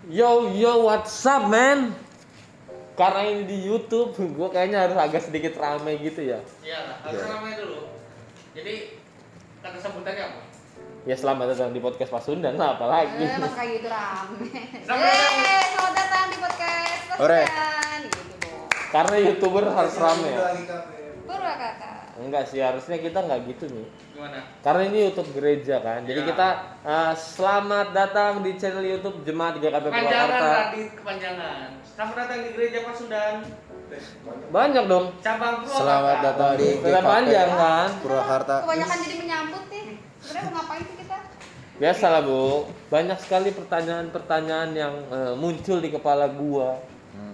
Yo, what's up, man? Karena ini di YouTube, gue kayaknya harus agak sedikit ramai gitu ya. Iya, harus ramai dulu. Jadi, kata sambutannya apa? Ya selamat datang di podcast Pasundan lah, apalagi. Mas kayak gitu rame. Selamat Selamat datang di podcast Ore. Pasundan. Gitu dong. Karena YouTuber harus ramai ya. Purwa kakak. Enggak sih, harusnya kita nggak gitu nih. Gimana? Karena ini YouTube gereja kan. Jadi Ya. kita selamat datang di channel YouTube Jemaat GKP Kepanjangan Purwakarta. tadi, kepanjangan. Selamat datang di Gereja Pasundan. Banyak dong. Cabang Purwakarta. Selamat datang di Kita panjang kan. Purwakarta. Kebanyakan jadi menyambut nih. Sebenarnya mau ngapain sih kita? Biasalah Bu, banyak sekali pertanyaan-pertanyaan yang muncul di kepala gua.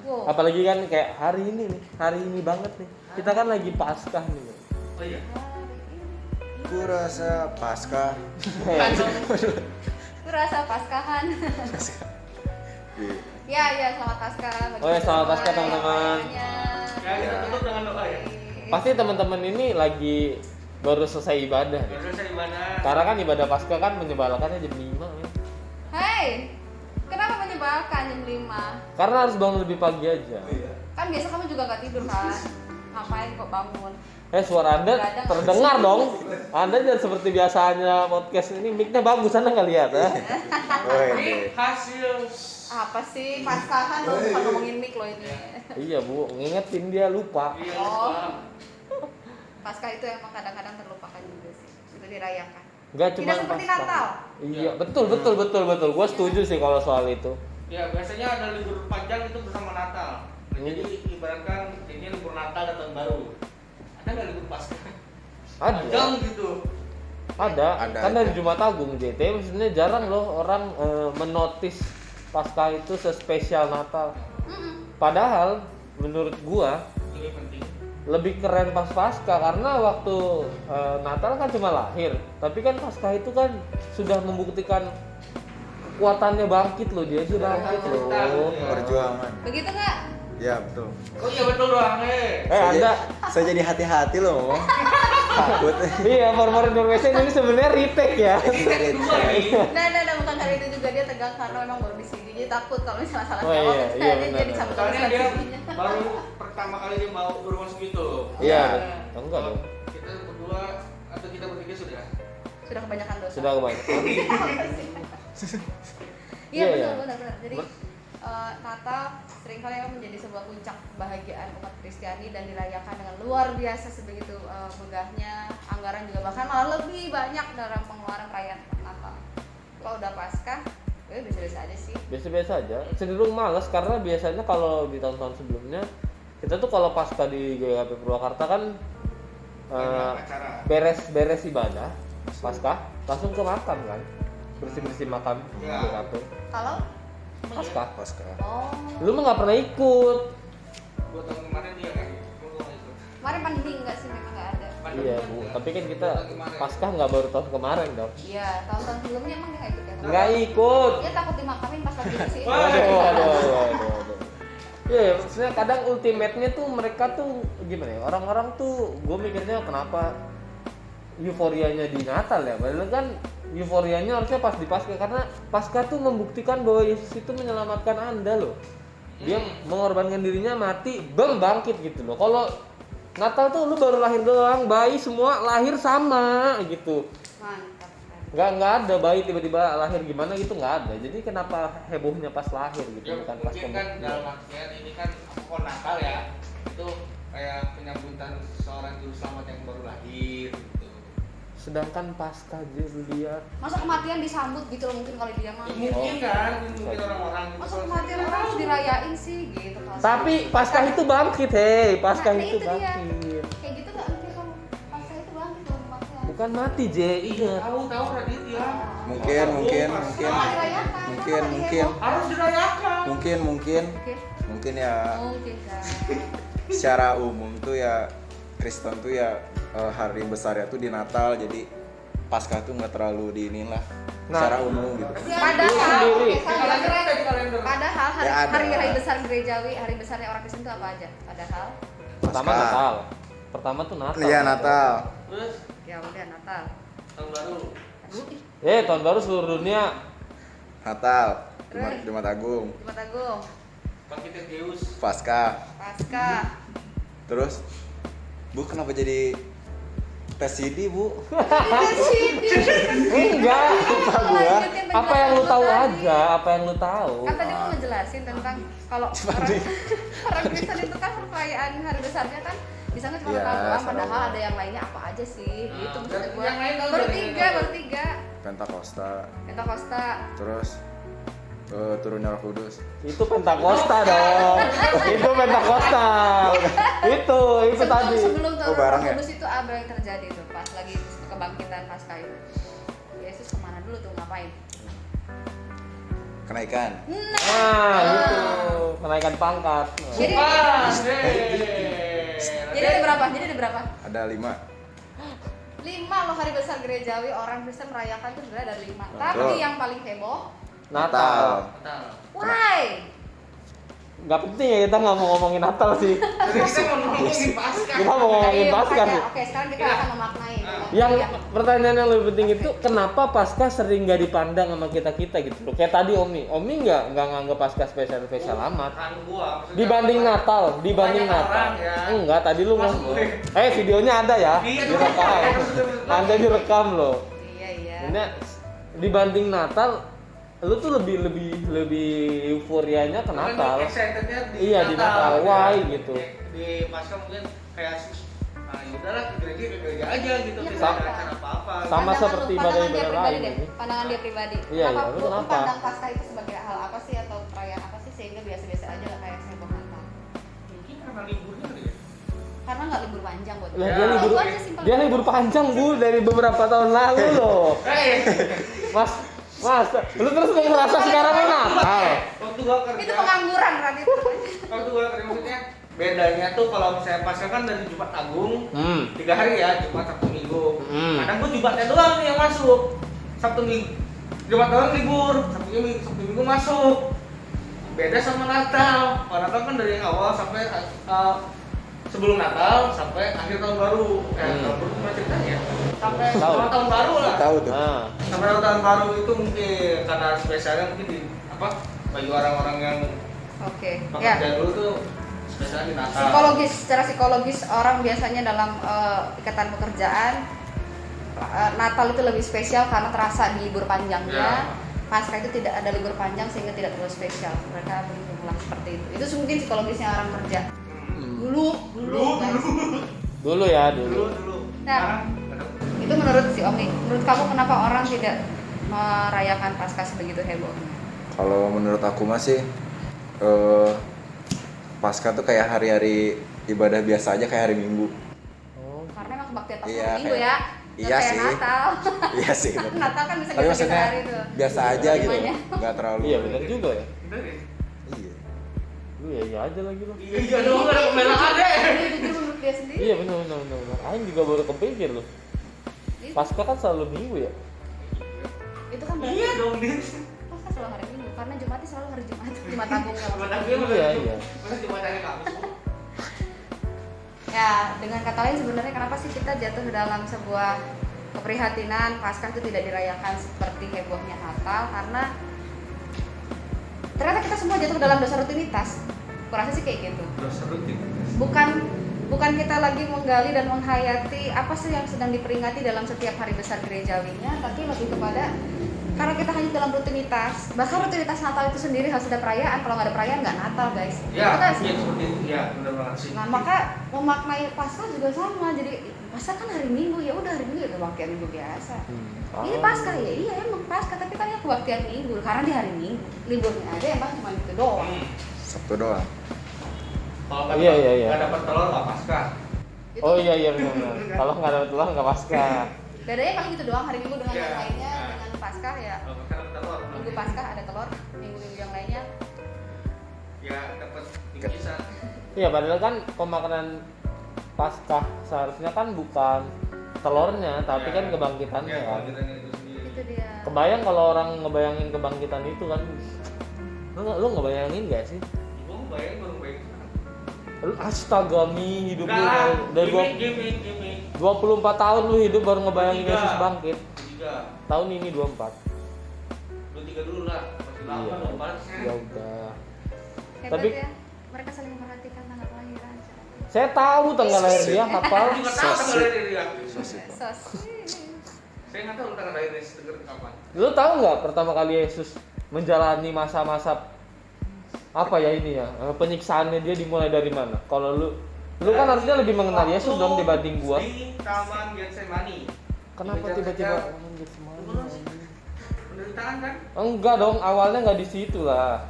Wow. Apalagi kan kayak hari ini nih, hari ini banget nih. Kita kan lagi Paskah nih. Oh iya. Ku rasa pasca. Itu rasa paskahan. Ya, selamat paskah. bagi Oh ya, selamat semua Paskah, teman-teman. semuanya. Ya, kita tutup dengan doa ya. Pasti teman-teman ini lagi baru selesai ibadah. Baru selesai ibadah. Karena kan ibadah Paskah kan menyebalkannya jam 5 ya. Hei, kenapa menyebalkan jam 5? Karena harus bangun lebih pagi aja. Kan biasa kamu juga gak tidur kan? Ngapain kok bangun? Suara Anda Begadang. terdengar dong. Anda jangan seperti biasanya podcast ini mic-nya bagus, Anda nggak lihat ya. Ini hasil Apa sih paskahan lo bukan ngomongin mic lo ini. Iya Bu, ngingetin dia lupa. iya, Oh. Pak. Paskah itu emang kadang-kadang terlupakan juga sih. Itu dirayakan. Nggak cuma Tidak seperti Paskah. Natal. Iya, betul. Gua setuju sih kalau soal itu. Ya, biasanya ada libur panjang itu bersama Natal. Nah, jadi ibaratkan ini libur Natal dan tahun baru. Ada nggak libur Paskah? Panjang Ada. gitu. Ada. Ada Kan dari aja. Jumat Agung JT maksudnya jarang loh orang menotis Paskah itu sespesial Natal. Padahal menurut gua Lebih penting. lebih keren pas Paskah karena waktu Natal kan cuma lahir, tapi kan Paskah itu kan sudah membuktikan kekuatannya bangkit loh, dia bangkit loh. Perjuangan. Begitu nggak? Ya betul. Oh iya betul doang Anda Saya jadi hati-hati loh ngomong. Takut. iya for information ini sebenarnya retake ya. Nah, bukan kali itu juga dia tegang karena memang baru di sini. Jadi takut kalau misalnya salah Oh, jawab, iya, dia iya, jadi benar. cabut Soalnya dia CD-nya. baru pertama kali dia mau bermasuk gitu. Iya. Nah, Enggak dong. Kita berdua atau kita bertiga sudah. Sudah kebanyakan dosa. Sudah kebanyakan. Iya Iya, benar. iya. Jadi Natal seringkali memang menjadi sebuah puncak kebahagiaan umat Kristiani dan dirayakan dengan luar biasa sebegitu megahnya, anggaran juga bahkan malah lebih banyak dalam pengeluaran perayaan Natal. Kalau udah Paskah, ya biasa-biasa aja sih. Biasa-biasa aja. Cenderung malas karena biasanya kalau di tahun-tahun sebelumnya kita tuh kalau Paskah di GKP Purwakarta kan Banyak acara. beres ibadah Paskah langsung ke makam kan, bersih makam Ya. GKP Kalau Paskah. Pasca. oh Lu mah nggak pernah ikut. Buat tahun kemarin dia kan. Gua nggak ikut. kemarin pandemi enggak sih memang nggak ada. Iya Bu, tapi kan kita Paskah nggak baru tahun kemarin dong. Iya tahun-tahun sebelumnya emang dia nggak ikut ya. Nggak ikut. Dia takut dimakamin pas lagi sih. Waduh. Iya, maksudnya kadang ultimate-nya tuh mereka tuh gimana ya? Orang-orang tuh gue mikirnya kenapa euforianya di Natal ya? Padahal kan euforianya harusnya pas di Paskah karena Paskah tuh membuktikan bahwa Yesus itu menyelamatkan Anda loh. Dia mengorbankan dirinya mati, bangkit gitu loh. Kalau Natal tuh lu baru lahir doang, bayi semua lahir sama gitu. Mantap. Nggak ada bayi tiba-tiba lahir gimana gitu, nggak ada. Jadi kenapa hebohnya pas lahir gitu, Ya, bukan pas mungkin kan pembuktian. dalam artian ini kan pohon Natal ya. Itu kayak penyambutan seorang juru selamat yang baru lahir gitu. Sedangkan Paskah dia Masa kematian disambut gitu loh mungkin kalau dia mah. Ya, mungkin kan, mungkin orang-orang gitu. Masa kematian orang harus dirayain sih gitu kan. tapi Paskah itu bangkit, hei, Paskah Nah, itu itu dia. bangkit. Kayak gitu nggak mikir kamu? Paskah itu bangkit loh kematian. Bukan mati, J, ingat. Tahu Raditya. Mungkin. Kenapa dirayakan? Mungkin. Kenapa diheboh? Harus dirayakan. Mungkin Mungkin ya mungkin kan. secara umum tuh ya Kristen tuh ya hari besarnya tuh di Natal, jadi Paskah tuh nggak terlalu diinin lah Nah. secara umum gitu. Padahal, sendiri. oke, kalau Kalender kira- ada di kalender. padahal Ya, ada. hari besar gerejawi, hari besarnya orang Kristen itu apa aja? Padahal, Pertama Paskah. Natal. Pertama tuh Natal. Iya Natal. Terus ya udah Natal. tahun baru. Ih, Tahun baru seluruh dunia. Natal. Terus Jumat Agung, Jumat Agung, Pankiteus. Pasca. Pasca. Terus Bu kenapa jadi tes CD, Bu? Enggak, Lupa gua. apa yang lu tahu aja, apa yang lu tahu. Kan tadi mau ngejelasin tentang kalau orang Kristen itu kan perayaan hari besarnya kan bisa nggak cuma Iya, tahun doang, sama padahal gua. ada yang lainnya apa aja sih? Gitu maksud gue. yang lain tahu Bertiga, dari- bertiga. Pentakosta. Pentakosta. Terus turunnya Roh Kudus. Itu Pentakosta dong. Itu Pentakosta. itu tadi. Sebelum Oh, turun bareng Roh ya? Kudus itu apa yang terjadi tuh pas lagi kebangkitan Paskah itu? Yesus kemana dulu tuh ngapain? Kenaikan. Nah, itu kenaikan pangkat. Jadi Pas. jadi ada berapa? Jadi ada berapa? Ada 5. 5 loh hari besar gerejawi orang Kristen merayakan tuh sebenarnya ada 5. Tapi Betul. yang paling heboh, Natal. why? Nggak penting ya, kita nggak mau ngomongin Natal sih. Jadi kita mau ngomongin Paskah. Kita mau ngomongin Iya, Paskah makanya. nih. Oke, sekarang kita Iya. akan memaknai. Yang Iya. pertanyaan yang lebih penting itu kenapa Paskah sering nggak dipandang sama kita gitu loh. Kayak tadi Omi nggak nganggap Paskah spesial amat. Kan gua maksudnya Dibanding apa? Natal, dibanding Banyak Natal. orang, ya. Enggak, tadi lu Maksud ngomong. gue. Videonya ada ya, Iya, direkam. iya. Anda direkam loh. Iya. Ini dibanding Natal, lu tuh lebih euforianya ke Natal. Excitednya Iya, di Natal. Why gitu. Di Paskah mungkin kayak ya udahlah ke gereja aja gitu, Iya, tidak ada kenapa? acara apa-apa. Sama Pandangan seperti lu, pandangan dia ibadah-ibadah pribadi lain deh, ini. pandangan dia pribadi. Iya, Kenapa lu lu kenapa? pandang Paskah itu sebagai hal apa sih atau perayaan apa sih sehingga biasa-biasa aja gak kayak heboh Natal? Mungkin karena liburnya kali ya. Karena nggak libur panjang buat Lah, gua. dia libur, Itu aja simpel dia banget. libur panjang Bu dari beberapa tahun lalu loh. Mas, lu terus mau ngerasa sekarang ini Natal? Waktu gua kerja. Itu pengangguran berarti itu. Waktu gua kerja maksudnya bedanya tuh kalau misalnya Paskah kan dari Jumat Agung 3 hari ya, Jumat Sabtu Minggu. Kadang gua Jumatnya doang nih yang masuk. Sabtu Minggu Jumat doang libur, Sabtu Minggu masuk. Beda sama Natal. Kalau Natal kan dari yang awal sampai sebelum Natal sampai akhir tahun baru. Tahun baru gimana ceritanya? Sampai Tahu. awal tahun baru lah. Tahu tuh. Nah, Sampai awal tahun baru itu mungkin karena spesialnya mungkin di apa? Bagi orang-orang yang Oke. bekerja Ya. dulu tuh spesialnya di Natal. Psikologis, secara psikologis orang biasanya dalam ikatan pekerjaan Natal itu lebih spesial karena terasa di libur panjangnya. Ya. Paskah itu tidak ada libur panjang sehingga tidak terlalu spesial. Mereka berhitung seperti itu. Itu mungkin psikologisnya orang kerja. Dulu guys. dulu ya, Dulu. dulu. Nah. Sekarang Itu menurut si Omi. Menurut kamu kenapa orang tidak merayakan Paskah sebegitu heboh? Kalau menurut aku masih Paskah tuh kayak hari-hari ibadah biasa aja kayak hari Minggu. Oh, Karena emang kebaktian Paskah Iya, hari Minggu kayak- ya. iya Nggak kayak sih. Natal. Iya sih. bener. Natal kan bisa Tapi kita maksudnya hari tuh. biasa aja gitu, Temanya. nggak terlalu. iya benar juga ya. bener ya? Iya. Lu ya iya aja lagi lu. Iya dong, ada pembelaan deh. Dia jujur menurut dia sendiri. Iya benar. Aing juga baru kepikir loh. Itu- Paskah kan selalu Minggu ya. Itu kan berarti Iya dong, Dit. Paskah selalu hari Minggu karena Jumatnya selalu hari Jumat. Jumat Agung nggak Jumat maksudnya. Agung Iya, bener. iya. Masa Jumat hari Kamis? Ya, dengan kata lain sebenarnya kenapa sih kita jatuh ke dalam sebuah keprihatinan Paskah itu tidak dirayakan seperti hebohnya Natal karena ternyata kita semua jatuh ke dalam dosa rutinitas. Kurasa sih kayak gitu. Dosa rutin. Bukan kita lagi menggali dan menghayati apa sih yang sedang diperingati dalam setiap hari besar gerejawinya, tapi lebih kepada karena kita hanya dalam rutinitas. Bahkan rutinitas Natal itu sendiri harus ada perayaan. Kalau nggak ada perayaan nggak Natal, guys. Ya, Itu kan- iya seperti itu. Ya, benar banget sih. Nah, maka memaknai Paskah juga sama. Jadi Paskah kan hari Minggu, ya udah hari Minggu ya kebaktian Minggu biasa. Ini Paskah ya, iya emang Paskah, tapi kan ya kebaktian Minggu karena di hari Minggu. Liburnya aja emang cuma gitu doang. Sabtu doang. Kalau nggak Iya, dapat- iya, iya. nggak dapat telur nggak Paskah. Itu Oh iya benar. Kalau nggak ada telur nggak Paskah. bedanya paling gitu doang hari Minggu dengan Iya. yang lainnya Nah. dengan Paskah ya. Kalau Paskah dapat telur. Minggu Paskah ada telur, minggu-minggu yang lainnya Ya, dapat bingkisan. Iya padahal kan pemakanan Paskah seharusnya kan bukan telurnya, tapi Ya. kan kebangkitannya Ya, kan. kebangkitannya itu sendiri. itu dia. Kebayang kalau orang ngebayangin kebangkitan itu kan, lu ngebayangin gak sih? Gua bayangin baru bayangin. Lu astaga Mi hidup lu Enggak, dari gimmick. 24 tahun lu hidup baru ngebayangin Tiga. Yesus bangkit. 3. Tahun ini 24. 23 dulu lah. lama dong balasnya. Ya udah. Hebat Tapi- ya, mereka saling memperhatikan tanggal kelahiran. Saya tahu tanggal lahir dia, hafal. Aku juga tahu tanggal lahir dia. Sosit. Sos. Saya nggak tahu tanggal lahir dia sedekat kapan. Lu tahu nggak pertama kali Yesus menjalani masa-masa apa ya ini ya, penyiksaannya dia dimulai dari mana? Kalau lu kan harusnya lebih mengenal Yesus dong dibanding gua. Di Taman Getsemani. Kenapa tiba-tiba Penderitaan kan? Enggak dong, awalnya nggak di situ lah.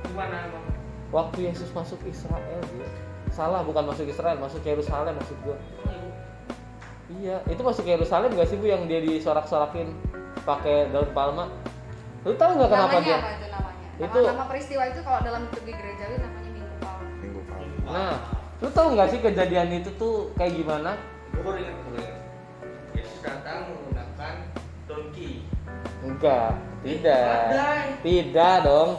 Gimana emang? Waktu Yesus masuk Israel dia. Salah, bukan masuk Israel, masuk Yerusalem maksud gua. Iya, itu masuk Yerusalem gak sih Bu yang dia disorak-sorakin pakai daun palma? Lu tahu nggak kenapa Namanya dia? apa itu namanya? Itu- Nama peristiwa itu kalau dalam liturgi gerejawi namanya Minggu Palma. Minggu Palma. Nah, lu tahu nggak sih kejadian itu tuh kayak gimana? Gue ingat. Yesus datang menggunakan donkey. Enggak, tidak. Badai. Tidak dong.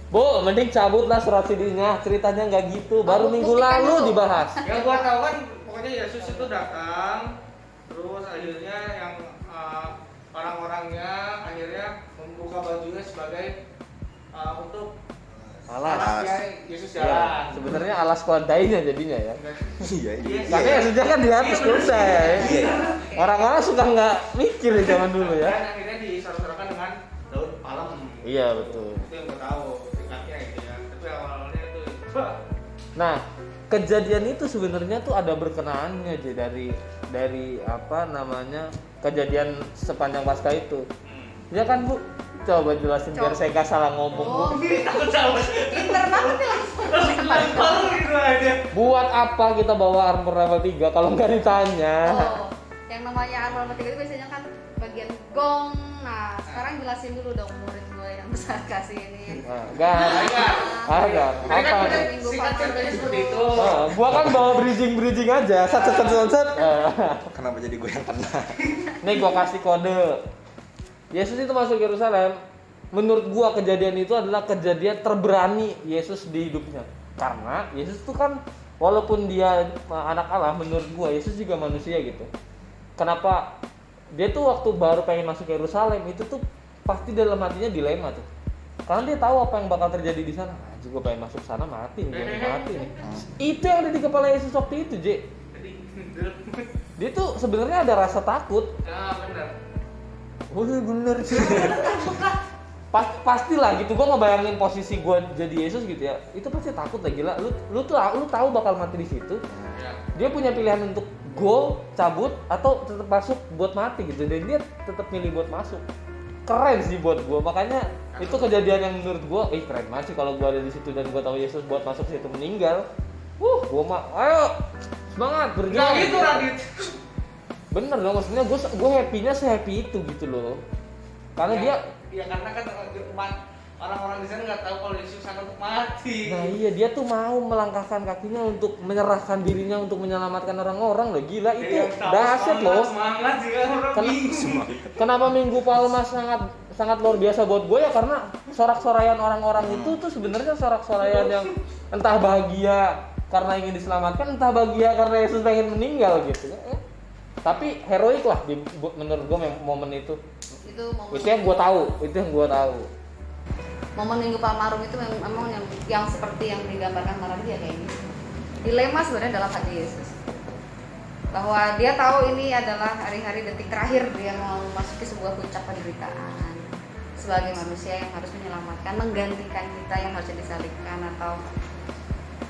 Bu, mending cabutlah surat CD-nya. Ceritanya nggak gitu. Baru Oh, minggu buktikan lalu dulu. dibahas. Yang gua tahu kan pokoknya Yesus itu datang terus akhirnya yang orang-orangnya akhirnya membuka bajunya sebagai untuk Alas. ya, Yesus Ya, jalan. sebenarnya alas keledainya jadinya ya. Iya, iya. Karena Yesusnya kan di atas kuda ya. Iya. Orang-orang suka nggak mikir di zaman dulu ya. Dan akhirnya disorak-sorakan dengan daun palem. Iya betul. Itu yang gua tahu tingkatnya itu ya. Tapi awalnya itu Nah, kejadian itu sebenarnya tuh ada berkenaannya aja dari apa namanya kejadian sepanjang Paskah itu. Ya kan Bu? Coba jelasin biar saya nggak salah ngomong Bu. Oh, takut sama pinter banget ya langsung. lempar gitu aja. Buat apa kita bawa armor level 3 kalau nggak ditanya? Oh, yang namanya armor level 3 itu biasanya kan bagian gong. Nah, sekarang jelasin dulu dong murid gue yang besar kasih ini. Nah, Gan. Ada. Tadi kan Apa? udah Minggu singkat Palma ceritanya dulu. seperti itu. Gua kan bawa bridging aja. Set. Kenapa jadi gue yang kena? Nih gua kasih kode. Yesus itu masuk Yerusalem. Menurut gua kejadian itu adalah kejadian terberani Yesus di hidupnya. Karena Yesus itu kan walaupun dia anak Allah, menurut gua Yesus juga manusia gitu. Kenapa? Dia tuh waktu baru pengen masuk Yerusalem itu tuh pasti dalam hatinya dilema tuh. Karena dia tahu apa yang bakal terjadi di sana. Anjir gua pengen masuk sana mati nih, nih. Itu yang ada di kepala Yesus waktu itu, J. Jadi Dia tuh sebenarnya ada rasa takut. ya benar. Oh bener sih. Pastilah gitu, gue ngebayangin posisi gue jadi Yesus gitu ya. Itu pasti takut lah gila. Lu tahu bakal mati di situ. Ya. Dia punya pilihan untuk go, cabut atau tetap masuk buat mati gitu. Dan dia tetap milih buat masuk. Keren sih buat gue. Makanya itu kejadian yang menurut gue, keren banget sih kalau gue ada di situ dan gue tahu Yesus buat masuk situ meninggal. Gue mah, ayo semangat Nggak berjuang. gitu Radit. Bener dong, maksudnya gue happy-nya se-happy itu gitu loh. Karena dia ya karena kan umat orang-orang di sana nggak tahu kalau Yesus akan untuk mati. Nah iya, dia tuh mau melangkahkan kakinya untuk menyerahkan dirinya untuk menyelamatkan orang-orang loh. Gila Jadi itu yang tahu dahsyat loh. Semangat sih kan orang bingung. Kenapa Minggu Palma sangat luar biasa buat gue ya, karena sorak-sorayan orang-orang itu tuh sebenarnya sorak-sorayan yang entah bahagia karena ingin diselamatkan, entah bahagia karena Yesus pengen meninggal gitu. Tapi heroik lah menurut gue momen itu. Itu momen Itu yang gue tahu. momen Minggu Palmarum itu memang yang seperti yang digambarkan Maradi ya kayak ini. Dilema sebenarnya dalam hati Yesus. Bahwa dia tahu ini adalah hari-hari detik terakhir dia mau memasuki sebuah puncak penderitaan. Sebagai manusia yang harus menyelamatkan, menggantikan kita yang harus disalibkan atau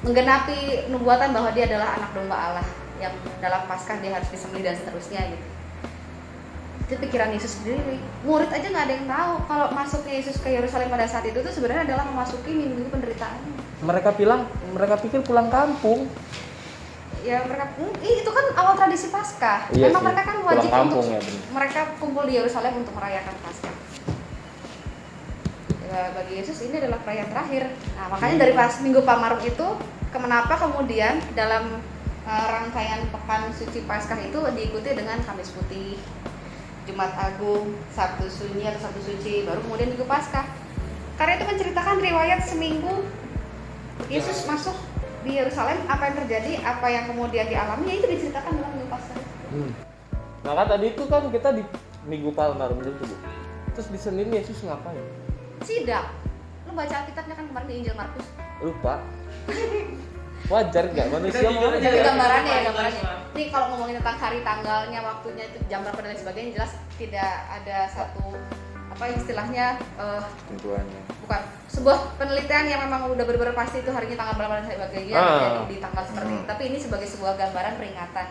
menggenapi nubuatan bahwa dia adalah anak domba Allah yang dalam Paskah dia harus disembelih dan seterusnya gitu. Itu pikiran Yesus sendiri. Murid aja nggak ada yang tahu kalau masuknya Yesus ke Yerusalem pada saat itu tuh sebenarnya adalah memasuki minggu penderitaan. Mereka pikir pulang kampung. Ya mereka itu kan awal tradisi Paskah. Iya Memang sih, mereka kan pulang wajib kampung untuk ya, bener. mereka kumpul di Yerusalem untuk merayakan Paskah. Ya, bagi Yesus ini adalah perayaan terakhir. Nah, makanya dari pas Minggu Palmarum itu kenapa kemudian dalam rangkaian pekan suci Paskah itu diikuti dengan Kamis Putih, Jumat Agung, Sabtu Sunyi atau Sabtu Suci, baru kemudian Minggu Paskah. Karena itu menceritakan riwayat seminggu Yesus masuk di Yerusalem, apa yang terjadi, apa yang kemudian dialami, ya itu diceritakan dalam Minggu Paskah. Nah kan tadi itu kan kita di Minggu Palmarum itu Bu. Terus di Senin Yesus ngapain? sidak. Lu baca Alkitabnya kan kemarin di Injil Markus. Lupa. Wajar nggak manusia mau Jadi aja. gambarannya ya gambarannya. Nih kalau ngomongin tentang hari tanggalnya, waktunya itu jam berapa dan lain sebagainya, jelas tidak ada satu apa istilahnya tentuannya. bukan sebuah penelitian yang memang udah benar-benar pasti itu harinya tanggal berapa dan sebagainya di tanggal seperti itu. Tapi ini sebagai sebuah gambaran peringatan.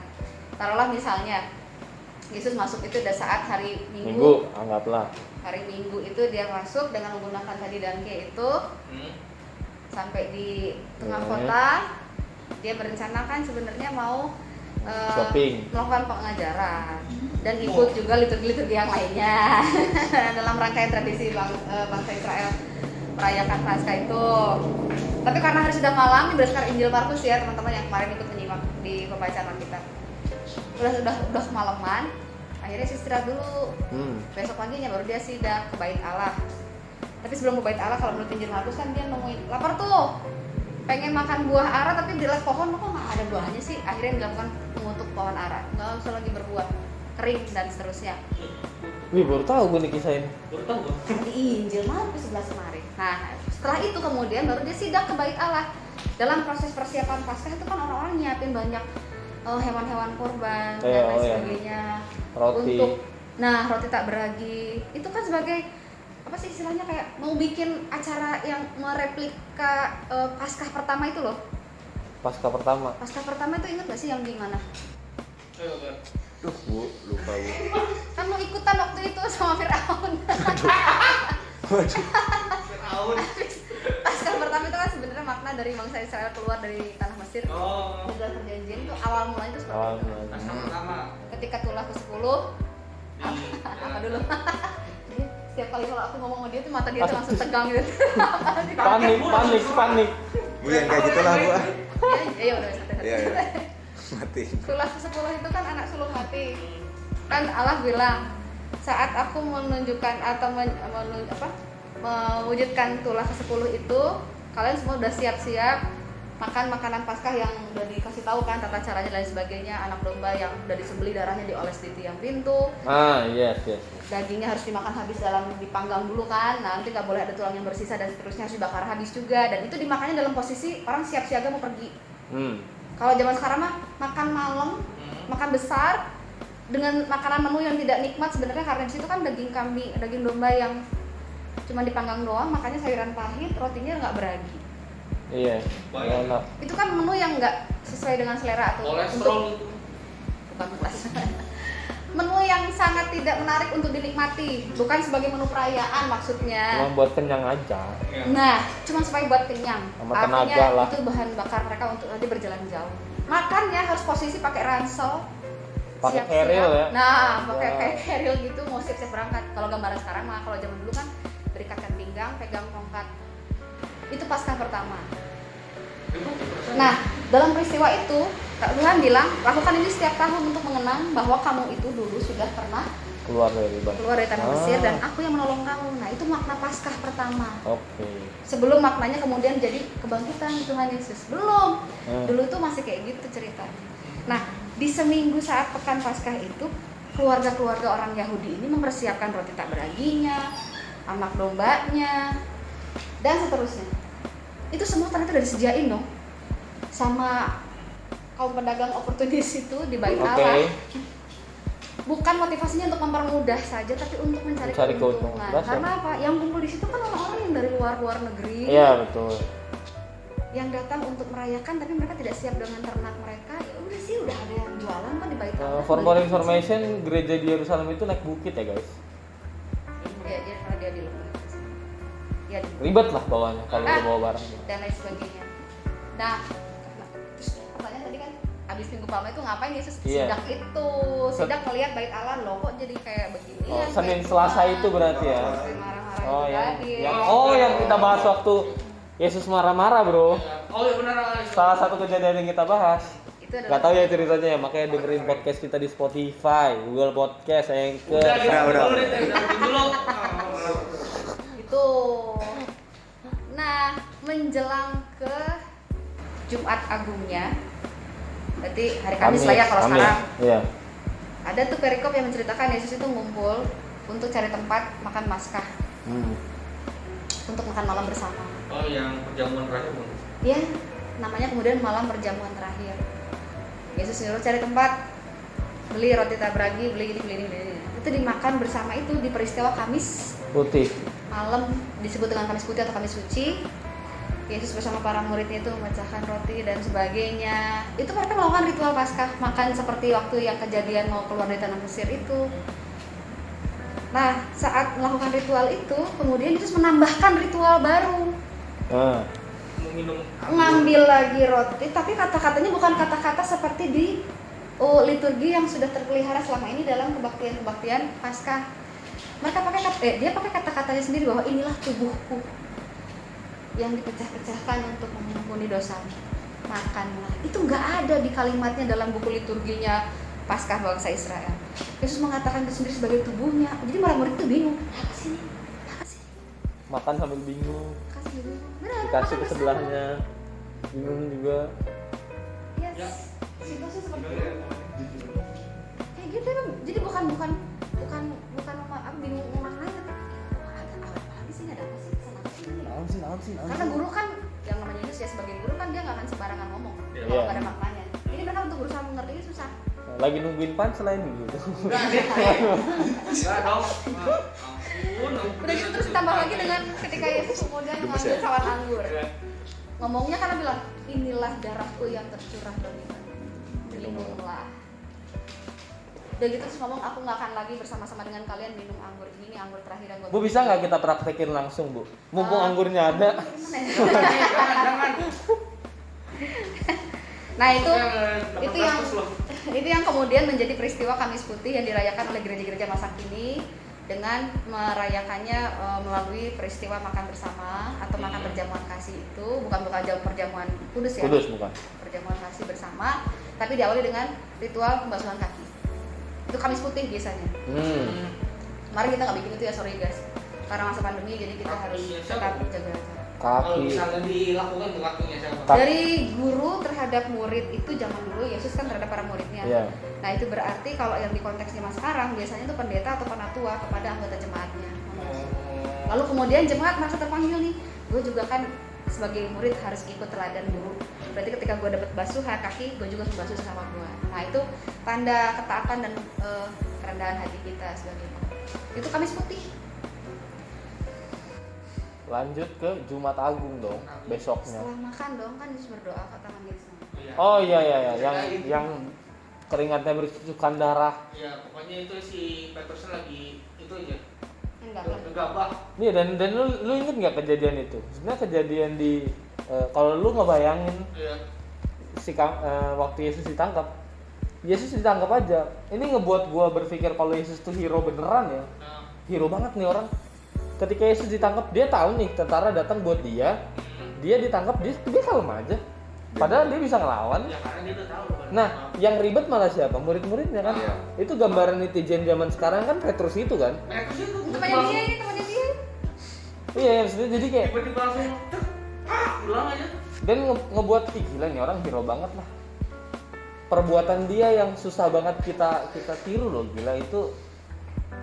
Taruhlah misalnya Yesus masuk itu udah saat hari Minggu, anggaplah. hari Minggu itu dia masuk dengan menggunakan tadi dangke itu sampai di tengah kota. Dia berencanakan sebenarnya mau Shopping. melakukan pengajaran dan ikut juga liturgi-liturgi yang lainnya dalam rangkaian tradisi bangsa Israel merayakan Paskah itu. Tapi karena hari sudah malam, ini berdasarkan Injil Markus ya teman-teman yang kemarin ikut menyimak di pembacaan kita. Udah kemalaman, akhirnya istirahat dulu. Besok paginya baru dia sidak ke Bait Allah. Tapi sebelum ke Bait Allah, kalau menurut Injil Markus kan dia nemuin lapar tuh, pengen makan buah ara tapi di atas pohon kok nggak ada buahnya sih. Akhirnya dilakukan mengutuk pohon ara, nggak usah lagi berbuah, kering dan seterusnya. Wih, baru tahu gue nih kisah ini. Baru tahu gua. Di Injil Markus 11 kemarin. Nah, setelah itu kemudian baru dia sidak ke Bait Allah. Dalam proses persiapan Paskah itu kan orang-orang nyiapin banyak hewan-hewan korban dan lain sebagainya. Roti. Roti tak beragi. Itu kan sebagai apa sih istilahnya, kayak mau bikin acara yang mereplika Paskah pertama itu loh. Paskah pertama. Paskah pertama itu ingat gak sih yang di mana? Duh, Bu, lupa Bu. Kan lo ikutan waktu itu sama Firaun. Tahun. Paskah pertama itu kan sebenarnya makna dari bangsa Israel keluar dari tanah Mesir. Negara perjanjian itu awal mulanya itu seperti itu. Paskah pertama. Ketika tulah ke-10 apa dulu? Jadi setiap kali kalau aku ngomong sama dia tuh mata dia tuh langsung tegang gitu. Panik. Bu, yang kayak gitulah Bu. Iya udah santai. Iya. Mati. Tulah ke-10 itu kan anak sulung mati. Kan Allah bilang, saat aku menunjukkan atau mewujudkan tulah ke-10 itu, kalian semua udah siap-siap makan makanan Paskah yang udah dikasih tahu kan tata caranya dan lain sebagainya. Anak domba yang udah disembelih, darahnya dioles di tiang pintu. Yes. Dagingnya harus dimakan habis dipanggang dulu kan. Nanti nggak boleh ada tulang yang bersisa dan seterusnya, harus dibakar habis juga. Dan itu dimakannya dalam posisi orang siap siaga mau pergi. Kalau zaman sekarang mah makan malam, makan besar dengan makanan menu yang tidak nikmat sebenarnya, karena di situ kan daging domba yang cuma dipanggang doang, makanya sayuran pahit, rotinya nggak beragi. Iya. Enak. Itu kan menu yang nggak sesuai dengan selera atau Kolesterol itu. bukan menu yang sangat tidak menarik untuk dinikmati, bukan sebagai menu perayaan maksudnya. Cuma buat kenyang aja. Nah, cuma supaya buat kenyang. Sama Artinya tenaga lah. itu bahan bakar mereka untuk nanti berjalan jauh. Makannya harus posisi pakai ransel. Pakai Siap-siap. keril ya. Nah, pakai Ya. kayak keril gitu, mau siap-siap berangkat. Kalau gambaran sekarang mah, kalau zaman dulu kan berikatkan pinggang, pegang tongkat. Itu Paskah pertama. Nah, dalam peristiwa itu, Tuhan bilang, lakukan ini setiap tahun untuk mengenang bahwa kamu itu dulu sudah pernah Keluar dari tanah Mesir dan aku yang menolong kamu. Nah, itu makna Paskah pertama. Oke. Sebelum maknanya kemudian jadi kebangkitan Tuhan Yesus. Belum. Dulu itu masih kayak gitu ceritanya. Nah, di seminggu saat pekan Paskah itu, keluarga-keluarga orang Yahudi ini mempersiapkan roti tak beraginya, anak dombanya, dan seterusnya. Itu semua ternyata udah disediain dong sama kaum pedagang oportunis itu di Bait Allah. Bukan motivasinya untuk mempermudah saja, tapi untuk mencari keuntungan. Karena apa? Yang kumpul di situ kan orang-orang yang dari luar negeri. Iya, betul. Yang datang untuk merayakan, tapi mereka tidak siap dengan ternak mereka. Ya udah sih, udah ada yang jualan kan di Bait Allah. For more information, gereja di Yerusalem itu naik bukit ya guys. Iya, karena dia di lebih. Ya, Ribet lah bawahnya kalau udah bawa barang. dan lain sebagainya. Nah, terus pertanyaan tadi kan abis Minggu Palma itu ngapain Yesus? Iya. Sidak itu, sidak ngeliat Bait Allah, loh kok jadi kayak begini. Senin Selasa itu berarti ya. Marah-marah Yang kita bahas waktu Yesus marah-marah bro. Oh iya benar. Salah satu kejadian yang kita bahas. Itu adalah Gak tahu ya ceritanya ya, makanya dengerin podcast kita di Spotify, Google Podcast, Anchor. Udah. Dulu. itu. Nah, menjelang ke Jumat Agungnya, berarti hari Kamis lah ya kalau sekarang. Iya. Ada tuh perikop yang menceritakan Yesus itu ngumpul untuk cari tempat makan Paskah. untuk makan malam bersama. Oh, yang perjamuan terakhir Bun. Ya, namanya kemudian malam perjamuan terakhir. Yesus nyuruh cari tempat, beli roti tabragi, beli ini. Itu dimakan bersama itu di peristiwa Kamis Putih. malam, disebut dengan Kamis Putih atau Kamis Suci. Yesus bersama para muridnya itu memecahkan roti dan sebagainya. Itu mereka melakukan ritual Paskah, makan seperti waktu yang kejadian mau keluar dari tanah Mesir itu. Nah, saat melakukan ritual itu, kemudian Yesus menambahkan ritual baru. Minum Ngambil lagi roti, tapi kata-katanya bukan kata-kata seperti di liturgi yang sudah terpelihara selama ini dalam kebaktian Paskah. Dia pakai kata-katanya sendiri bahwa inilah tubuhku yang dipecah-pecahkan untuk mengampuni dosa. Makanlah. Itu nggak ada di kalimatnya dalam buku liturginya Paskah bangsa Israel. Yesus mengatakan itu sendiri sebagai tubuhnya. Jadi murid-murid itu bingung. Apa sih? Makan sambil bingung. Benar, Dikasih makan ke sebelahnya. Bingung juga. bersama. Yes. Situasi seperti itu. Kayak gitu emang. Jadi bukan bingung maknanya. Apa lagi sih, ada apa sih? Sama apa sih? Naon sih. Karena guru kan yang namanya Yesus ya, sebagai guru kan dia nggak akan sembarangan ngomong Iya. kalau nggak ada maknanya. Jadi mereka untuk berusaha mengerti ini susah. Lagi nungguin punchline gitu. Enggak dong. Ampun. Udah gitu terus ditambah lagi dengan ketika Yesus kemudian mengambil cawan anggur. Ngomongnya karena bilang, inilah darahku yang tercurah bagimu. Minumlah. Udah gitu terus ngomong, aku nggak akan lagi bersama-sama dengan kalian minum anggur ini anggur terakhir yang gue. Bu, bisa nggak kita praktekin langsung, Bu? Mumpung anggurnya ada. Jangan. Nah itu yang kemudian menjadi peristiwa Kamis Putih yang dirayakan oleh gereja-gereja masa kini dengan merayakannya melalui peristiwa makan bersama atau makan perjamuan kasih itu, bukan perjamuan kudus ya. Kudus bukan. Perjamuan kasih bersama, tapi diawali dengan ritual pembasuhan kaki. Itu Kamis Putih biasanya. Kemarin kita nggak bikin itu ya, sorry guys. Karena masa pandemi jadi kita harus tetap jaga jarak. Kalau Kaki. misalnya dilakukan tuh kakinya siapa? Dari guru terhadap murid itu zaman dulu, Yesus kan terhadap para muridnya. Iya. Nah itu berarti kalau yang di konteks zaman sekarang biasanya itu pendeta atau penatua kepada anggota jemaatnya. Lalu kemudian jemaat merasa terpanggil nih, gue juga kan sebagai murid harus ikut teladan guru. Berarti ketika gue dapat basuhan kaki, gue juga membasuh sesama gue. Nah itu tanda ketaatan dan kerendahan hati kita sebagai murid. Itu Kamis Putih. Lanjut ke Jumat Agung dong, besoknya. Setelah makan dong kan Yesus berdoa kata manggil semua. Oh iya, yang keringatnya bercucukan darah. Iya, pokoknya itu si Petrus lagi itu aja. Enggak. Gegabah. Iya, dan lu inget nggak kejadian itu? Sebenarnya kejadian di kalau lu ngebayangin Iya. waktu Yesus ditangkap aja. Ini ngebuat gua berpikir kalau Yesus tuh hero beneran ya. Nah, Hero banget nih orang. Ketika Yesus ditangkap, dia tahu nih tentara datang buat dia. Dia ditangkap, dia kalem aja. Padahal dia bisa ngelawan. ya karena dia udah tahu kan. Nah, yang ribet malah siapa? Murid-muridnya kan. Iya. Itu gambaran netizen zaman sekarang kan Petrus itu kan. Petrus itu Temannya dia ini, temannya dia. Iya, maksudnya jadi kayak tiba-tiba langsung pulang aja. dan ngebuat gila nih orang hero banget lah. Perbuatan dia yang susah banget kita tiru loh, gila itu.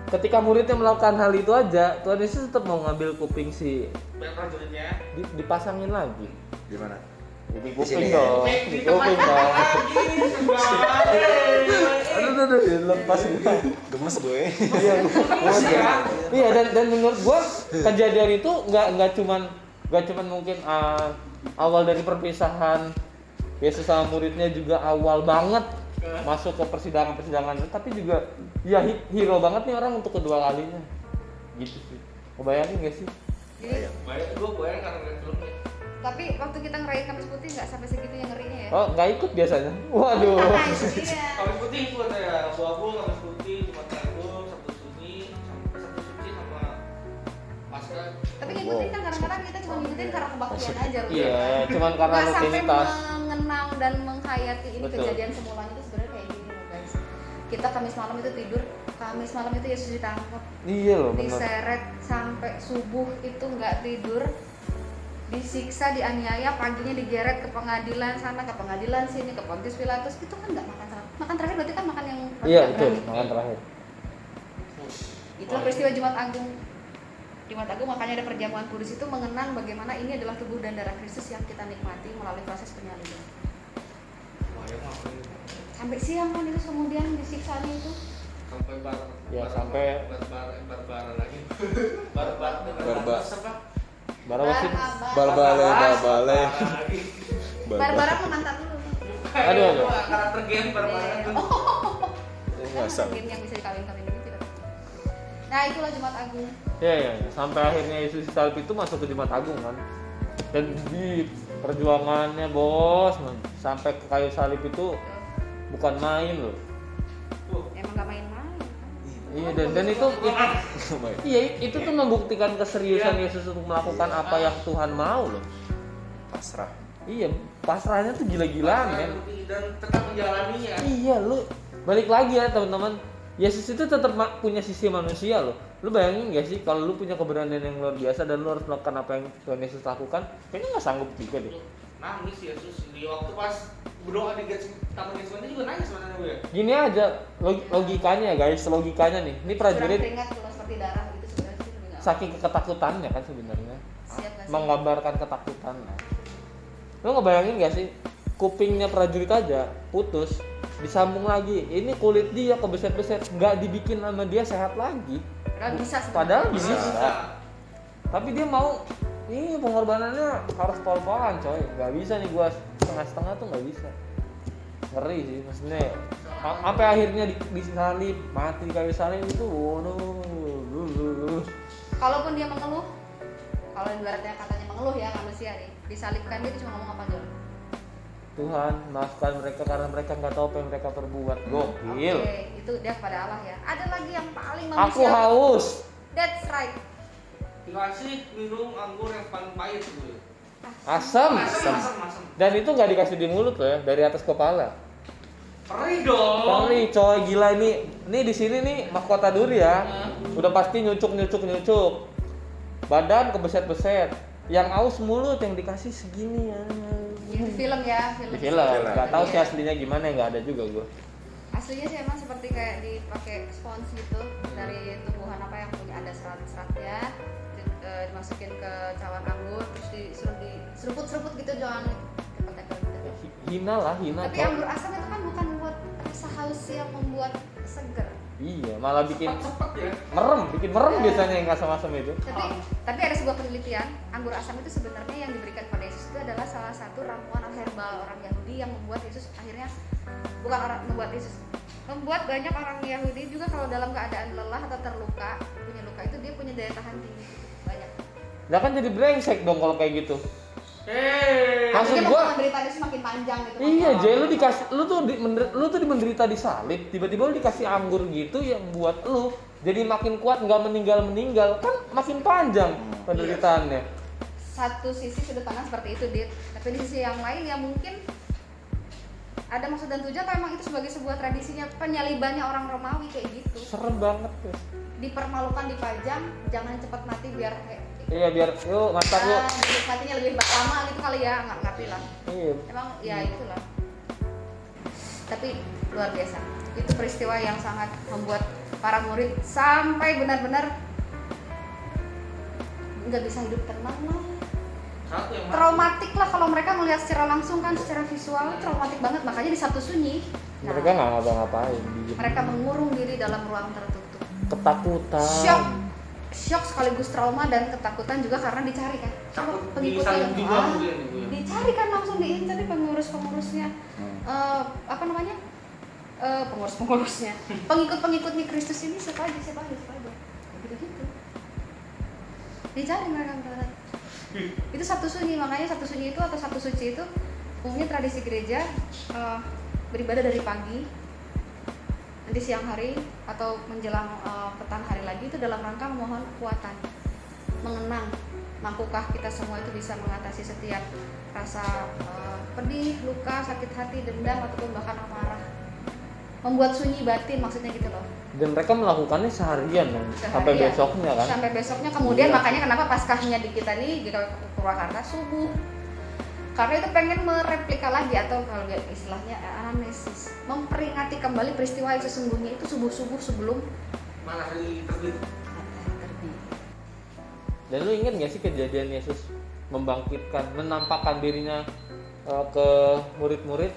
Ketika muridnya melakukan hal itu aja, Tuhan Yesus tetap mau ngambil kuping si Biar prajuritnya. dipasangin lagi. Di mana? Di Di kuping sini. dong, di kuping dong. Aduh, lepas gue. Gemes gue. Iya, dan menurut gua kejadian itu nggak cuman mungkin awal dari perpisahan Yesus sama muridnya, juga awal banget masuk ke persidangan tapi juga ya hero banget nih orang untuk kedua kalinya gitu sih. Kebayangin gak sih? Jadi, Gue bayang karena ngeliat filmnya. tapi waktu kita ngerayain Kamis Putih nggak sampai segitu yang ngerinya ya. Oh, nggak ikut biasanya? Waduh. Nah, itu dia. Kamis Putih itu ada ya, Rabu-Abu, Kamis Putih, Jumat Agung, Sabtu Suci sama Paskah. Tapi ngikutin kan kadang-kadang kita cuma ngikutin karena kebaktian aja. Iya, cuman karena nggak sampai rutinitas. mengenang dan menghayati ini Betul. kejadian semulanya itu sebenarnya kayak gini loh guys. Kita Kamis malam itu tidur, Kamis malam itu Yesus ditangkap, Iya loh, benar. diseret sampai subuh itu nggak tidur, disiksa, dianiaya, paginya digeret ke pengadilan sana, ke pengadilan sini, ke Pontius Pilatus. Itu kan nggak makan terakhir. Makan terakhir berarti kan makan yang Iya, nggak betul, berani. makan terakhir. Itulah peristiwa Jumat Agung Jumat Agung makanya ada perjamuan kudus itu mengenang bagaimana ini adalah tubuh dan darah Kristus yang kita nikmati melalui proses penyaliban. Sampai siang kan itu kemudian disiksanya itu. Sampai Ya, sampai barbar lagi. Barabas sih. Barbale. Barbara memantat dulu. Aduh. Karakter game barbar. Masa. Game yang bisa dikawin-kawin gitu. Nah, itulah Jumat Agung. Ya. Sampai akhirnya Yesus disalib itu masuk ke Jumat Agung kan. Dan di perjuangannya bos, man, sampai ke kayu salib itu bukan main loh. Emang gak main-main. Iya dan itu itu tuh membuktikan keseriusan Yesus untuk melakukan apa yang Tuhan mau loh. Pasrah. Iya, pasrahnya tuh gila-gilaan men. Dan tetap menjalaninya. Iya, lu balik lagi ya teman-teman. Yesus itu tetap punya sisi manusia loh. Lu bayangin gak sih kalau lu punya keberanian yang luar biasa dan lu harus melakukan apa yang Tuhan Yesus lakukan, kayaknya nggak sanggup juga deh. Nangis Yesus di waktu pas berdoa di Taman Getsemani juga nangis sebenarnya gue. Gini aja logikanya guys, logikanya nih. Ini prajurit Keringat keluar seperti darah gitu sebenarnya sih lebih nggak. saking ketakutannya kan sebenarnya. Siap gak sih? Menggambarkan ketakutan. Lu ngebayangin gak sih kupingnya prajurit aja putus, disambung lagi. Ini kulit dia kebeset-beset, nggak dibikin sama dia sehat lagi. Padahal bisa sebenarnya. Padahal bisa. Tapi dia mau ini pengorbanannya harus pol-polan coy. Nggak bisa nih gua setengah-setengah tuh nggak bisa. Ngeri sih maksudnya. Sampai akhirnya disalib, mati kayu salib itu waduh. Kalaupun dia mengeluh, kalau ibaratnya katanya mengeluh ya manusia nih, disalibkan dia cuma ngomong apa dulu? Tuhan, maafkan mereka karena mereka nggak tahu apa yang mereka perbuat. Gokil. Oke, itu dia kepada Allah ya. Ada lagi yang paling Aku manusiawi. haus. That's right. Dikasih minum anggur yang paling pahit gue. Asam. Asam. Dan itu nggak dikasih di mulut loh ya, dari atas kepala. Perih dong. Perih coy, gila ini. Nih di sini nih mahkota duri ya. Udah pasti nyucuk. Badan kebeset-beset. Yang aus mulut yang dikasih segini ya. Itu film ya, Di film. Nggak tahu sih aslinya gimana, nggak ada juga gue. Aslinya sih emang seperti kayak dipakai spons gitu dari tumbuhan apa yang punya ada serat-seratnya, dimasukin ke cawan anggur, terus disuruh diseruput-seruput gitu, jangan tempel-tempel gitu. Hina lah. Tapi Coy. anggur asam itu kan bukan membuat rasa haus yang membuat seger. Iya, malah bikin Cepet ya. bikin merem biasanya yang asam-asam itu. Tapi ada sebuah penelitian, anggur asam itu sebenarnya yang diberikan pada Yesus itu adalah salah satu ramuan herbal orang Yahudi yang membuat Yesus akhirnya membuat banyak orang Yahudi juga kalau dalam keadaan lelah atau terluka, punya luka itu dia punya daya tahan tinggi banyak. Nah kan jadi brengsek dong kalau kayak gitu. Maksud Artinya gua penderitanya semakin panjang gitu. iya, Jay, lu tuh menderita disalib, tiba-tiba lu dikasih anggur gitu yang buat lu jadi makin kuat, nggak meninggal kan makin panjang penderitaannya. Satu sisi sudut pandang seperti itu, Dit. Tapi di sisi yang lain ya mungkin ada maksud dan tujuan atau emang itu sebagai sebuah tradisinya penyalibannya orang Romawi kayak gitu. Serem banget tuh. Dipermalukan, dipajang, jangan cepat mati biar Iya biar yuk mantap lu. matinya lebih lama gitu kali ya, nggak ngerti lah. Iya. Emang ya itulah. Tapi luar biasa. Itu peristiwa yang sangat membuat para murid sampai benar-benar nggak bisa hidup tenang lah. Traumatik lah kalau mereka melihat secara langsung kan, secara visual traumatik banget. Makanya di Sabtu Sunyi Mereka nggak ngapa-ngapain. mereka mengurung diri dalam ruang tertutup. Ketakutan. Shock sekaligus trauma dan ketakutan juga karena dicari kan. Takut Pengikutnya disalib juga mungkin ibu ya. dicari kan, langsung diincar nih pengurus-pengurusnya. Apa namanya? Pengurus-pengurusnya. Pengikut-pengikutnya Kristus ini siapa aja. Gitu-gitu. Dicari mereka benar. Itu Sabtu Sunyi, makanya Sabtu Sunyi itu atau Sabtu Suci itu umumnya tradisi gereja beribadah dari pagi, nanti siang hari atau menjelang petang hari lagi itu dalam rangka memohon kekuatan, mengenang mampukah kita semua itu bisa mengatasi setiap rasa pedih, luka, sakit hati, dendam ataupun bahkan amarah, membuat sunyi batin maksudnya gitu loh. Dan mereka melakukannya seharian dong, sampai besoknya kan. Sampai besoknya kemudian Iya. makanya kenapa Paskahnya di kita nih di Purwakarta subuh. Karena itu pengen mereplika lagi atau kalau istilahnya anamnesis, memperingati kembali peristiwa yang sesungguhnya itu subuh-subuh sebelum Matahari terbit. matahari terbit. Dan lu inget gak sih kejadian Yesus menampakkan dirinya ke murid-murid?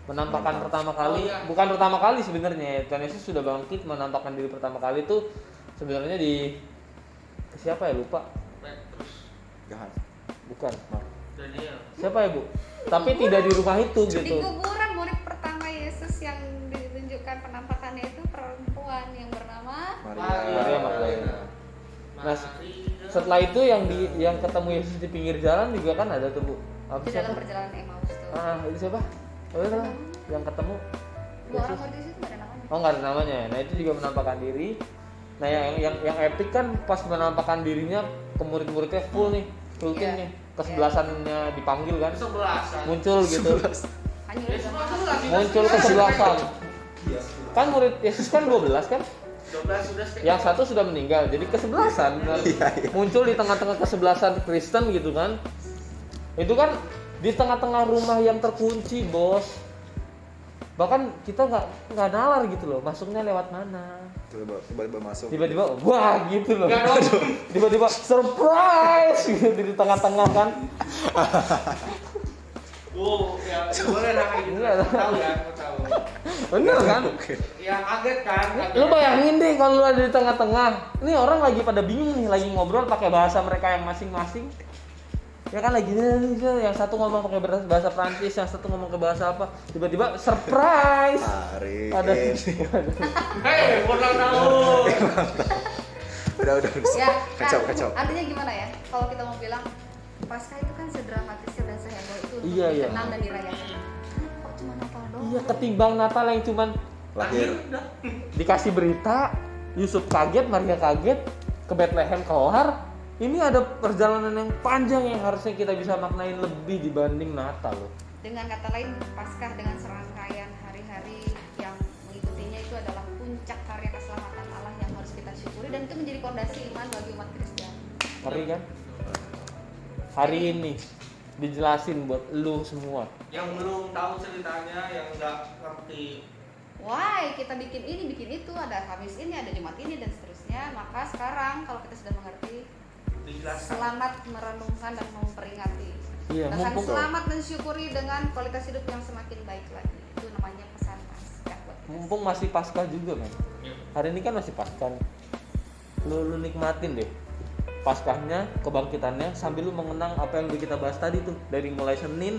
Menampakkan pertama kali, bukan pertama kali sebenarnya. Tuhan Yesus sudah bangkit, menampakkan diri pertama kali itu sebenarnya di siapa ya, lupa? Petrus, Jahat. Bukan, Mark. Daniel. Siapa ya, Bu? Tapi tidak di rumah itu Di gitu. kuburan murid pertama Yesus yang ditunjukkan penampakannya itu perempuan yang bernama Maria Magdalena. Nah, Maria. setelah itu yang ketemu Yesus di pinggir jalan juga kan ada tuh, Bu. Apa di dalam siapa? perjalanan Emmaus tuh. Itu siapa? Oh, itu lah, yang ketemu Dua orang Yesus. murid di situ nggak ada namanya. Oh, nggak ada namanya. Nah, itu juga menampakkan diri. Nah, yang epic kan pas menampakkan dirinya ke murid-muridnya full nih, full team Iya. nih. Kesebelasannya dipanggil kan. 11-an. Muncul gitu. Hanya Ya, udah 11 Muncul kesebelasan. Kan murid Yesus kan 12 kan? 12 sudah Yang satu sudah meninggal, jadi kesebelasan kan? Muncul di tengah-tengah kesebelasan Kristen gitu kan. Itu kan di tengah-tengah rumah yang terkunci, bos. Bahkan kita nggak nalar gitu loh, masuknya lewat mana. Tiba-tiba masuk. Tiba-tiba wah gitu loh. Nggak dong. Tiba-tiba surprise gitu di tengah-tengah kan. Wow, ya boleh lah kayak gitu. Iya. Tahu ya, aku tahu. Bener kan? Ya kaget kan. Lu bayangin deh kalau lu ada di tengah-tengah. Ini orang lagi pada bingung nih, lagi ngobrol pakai bahasa mereka yang masing-masing. Ya kan lagi yang satu ngomong pakai bahasa Prancis, yang satu ngomong ke bahasa apa. Tiba-tiba surprise. Hari Ada. Hei, kurang tahu. udah. Ya, Kacau. Artinya gimana ya? Kalau kita mau bilang Paskah itu kan sedramatisnya dan seheboh itu untuk Iya. dikenang dan dirayakan. Kok cuma Natal doang? Iya, ketimbang Natal yang cuman lahir. dikasih berita, Yusuf kaget, Maria kaget, ke Bethlehem keluar. Ini ada perjalanan yang panjang yang harusnya kita bisa maknain lebih dibanding Natal loh. Dengan kata lain, Paskah dengan serangkaian hari-hari yang mengikutinya itu adalah puncak karya keselamatan Allah yang harus kita syukuri dan itu menjadi fondasi iman bagi umat Kristen. Ngeri kan? Hari ini dijelasin buat lu semua. Yang belum tahu ceritanya, yang nggak ngerti. Why kita bikin ini, bikin itu, ada Kamis ini, ada Jumat ini dan seterusnya. Maka sekarang kalau kita sudah mengerti, Dijelaskan. selamat merenungkan dan memperingati. Iya, Dengan mumpung selamat mensyukuri dengan kualitas hidup yang semakin baik lagi. Itu namanya pesan Paskah buat kita. mumpung masih Paskah juga kan. Ya. Hari ini kan masih Paskah. Lu nikmatin deh Paskahnya, kebangkitannya sambil lu mengenang apa yang udah kita bahas tadi tuh. Dari mulai Senin,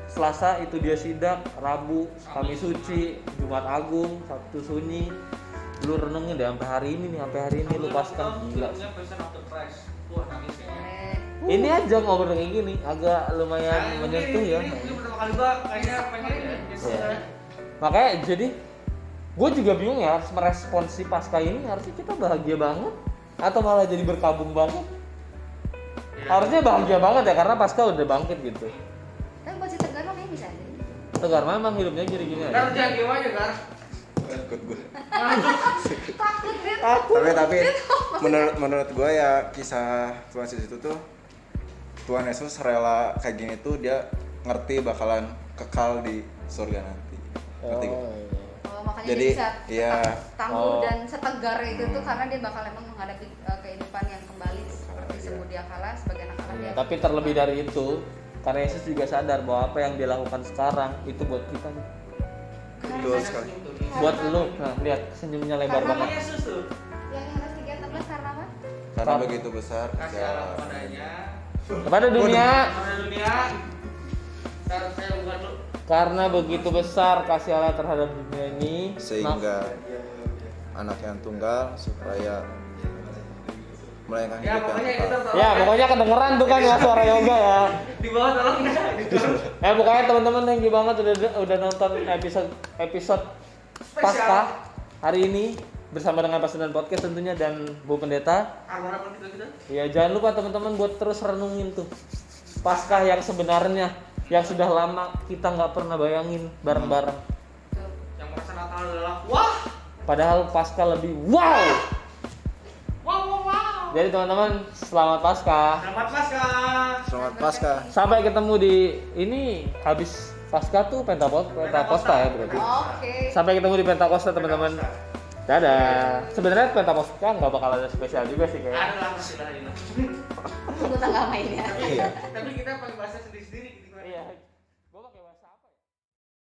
Selasa itu dia sidak, Rabu Kamis suci, Jumat Agung, Sabtu sunyi. Lu renungin deh sampai hari ini nih, sampai hari ini lu Paskah gila. Filmnya Passion of the Christ. Wah, nangis ya. Boleh. Ini aja ngobrol kayak gini agak lumayan menyentuh ya. Ini pertama kali gua kayaknya pengen ya. Ya. Makanya jadi gue juga bingung ya harus merespons si Paskah ini, harusnya kita bahagia banget atau malah jadi berkabung banget. Ya. Harusnya bahagia banget ya karena Paskah udah bangkit gitu. Tapi buat si Tegar mah kayaknya bisa aja. Tegar memang hidupnya gini-gini Gar aja. jangan diem aja, Gar. Takut gue. Takut dia. Tapi menurut gue ya kisah Tuhan Yesus itu tuh, Tuhan Yesus rela kayak gini tuh dia ngerti bakalan kekal di surga nanti. Ngerti gak? iya. Oh, makanya Jadi, dia bisa iya. tetap tangguh Oh. dan setegar itu tuh karena dia bakal emang menghadapi kehidupan yang kembali seperti Iya. semudia kala sebagai anak Allah. Iya, Dia tapi terlebih dari itu, karena Yesus juga sadar bahwa apa yang dia lakukan sekarang itu buat kita nih. Betul sekali. Buat lu, nah lihat senyumnya lebar Karena banget. Yesus tuh. yang Yohanes 3:16 karena apa? Karena begitu besar Kasih Allah kepadanya. Kepada dunia, Pada dunia. Saya bukan lu. karena begitu besar kasih Allah terhadap dunia ini, sehingga anak yang tunggal supaya melayangkan Ya, hidup pokoknya yang itu kekal. tolong. ya pokoknya kedengeran tuh kan ya suara yoga ya. Di bawah tolong ya. Pokoknya teman-teman thank you banget udah nonton episode Paskah hari ini bersama dengan Pasundan Podcast tentunya dan Bu Pendeta. Harapan kita. Ya jangan lupa teman-teman buat terus renungin tuh Paskah yang sebenarnya yang sudah lama kita nggak pernah bayangin bareng-bareng. Yang merasa Natal adalah wah. Padahal Paskah lebih wow. Wow. Jadi teman-teman selamat Paskah. Selamat Paskah. Selamat Paskah. Sampai ketemu di ini habis Paskah tuh Pentakosta ya berarti. Oke. Sampai ketemu di Pentakosta teman-teman. Dadah. Sebenarnya Pentapostika nggak bakal ada spesial juga sih kayaknya. Ada lah masih lah ini. Tunggu tanggal mainnya. Iya. Tapi kita pakai bahasa sendiri-sendiri gitu kan. Iya. Gua pakai bahasa